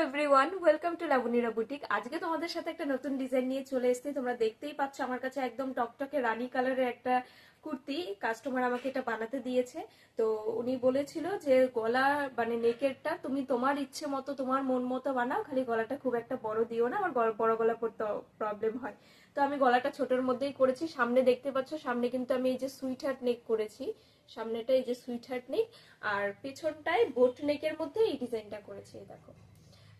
Everyone, welcome to লাবণীরা boutique. আজকে তোমাদের সাথে একটা নতুন ডিজাইন নিয়ে চলে এসেছি। তোমরা দেখতেই পাচ্ছ আমার কাছে একদম টকটকে রানী কালারের একটা কুর্তি। কাস্টমার আমাকে এটা বানাতে দিয়েছে। তো উনি বলেছিল যে গলা মানে নেকেরটা তুমি তোমার ইচ্ছে মতো তোমার মন মতো বানাও, খালি গলাটা খুব একটা বড় দিও না, আমার বড় গলা পড়তে প্রবলেম হয়। তো আমি গলাটা ছোটর মধ্যেই করেছি। সামনে দেখতে পাচ্ছ, সামনে কিন্তু আমি এই যে সুইট হার্ট নেক করেছি। সামনেটা এই যে সুইট হার্ট নেক, আর পেছনটায় বোট নেকের মধ্যে এই ডিজাইনটা করেছি। এই দেখো,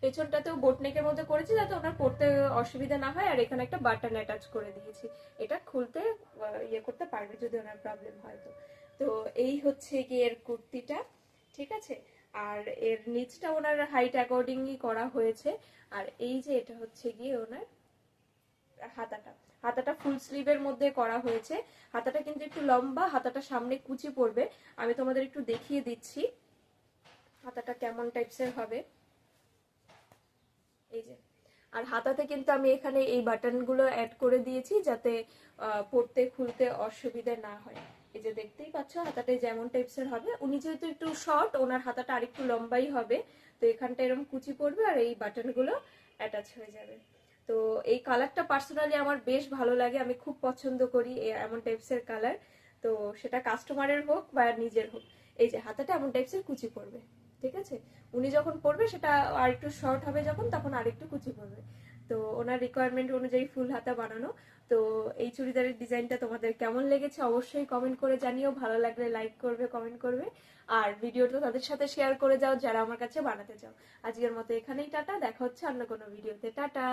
পেছনটাতেও বোট নেকের মধ্যে করেছি যাতে ওনার পড়তে অসুবিধা না হয়। আর এখানে একটা বাটন অ্যাটাচ করে দিয়েছি, এটা খুলতে ইয়ে করতে পারবে যদি ওনার প্রবলেম হয়। তো তো এই হচ্ছে গিয়ে এর কুর্তিটা, ঠিক আছে। আর এর নিচটা ওনার হাইট অ্যাকর্ডিংলি করা হয়েছে। আর এই যে এটা হচ্ছে গিয়ে ওনার হাতাটা, হাতাটা ফুল স্লিভের মধ্যে করা হয়েছে। হাতাটা কিন্তু একটু লম্বা, হাতাটা সামনে কুচি পড়বে। আমি তোমাদের একটু দেখিয়ে দিচ্ছি হাতাটা কেমন টাইপসের হবে। এই যে, আর হাতাতে কিন্তু আমি এখানে এই বাটনগুলো অ্যাড করে দিয়েছি যাতে পরতে খুলতে অসুবিধা না হয়। এই যে দেখতেই পাচ্ছ হাতাটা যেমন টাইপসের হবে। উনি যেহেতু একটু শর্ট, ওনার হাতাটা আরেকটু লম্বাই হবে। তো এখানটা এরকম কুচি পড়বে আর এই বাটনগুলো অ্যাটাচ হয়ে যাবে। তো এই কালারটা পার্সোনালি আমার বেশ ভালো লাগে, আমি খুব পছন্দ করি এমন টাইপসের কালার। তো সেটা কাস্টমারের হোক বা নিজের হোক। এই যে হাতাটা এমন টাইপসের কুচি পড়বে, ঠিক আছে। উনি যখন পরবে সেটা আর একটু শর্ট হবে, যখন তখন আর একটু কুচি পড়বে। তো ওনার রিকোয়ারমেন্ট অনুযায়ী ফুল হাতা বানানো। তো এই চুড়িদারের ডিজাইনটা তোমাদের কেমন লেগেছে অবশ্যই কমেন্ট করে জানিও। ভালো লাগলে লাইক করবে, কমেন্ট করবে, আর ভিডিওটা তাদের সাথে শেয়ার করে যাও যারা আমার কাছে বানাতে চাও। আজকের মতো এখানেই টাটা, দেখা হচ্ছে অন্য কোনো ভিডিওতে। টাটা।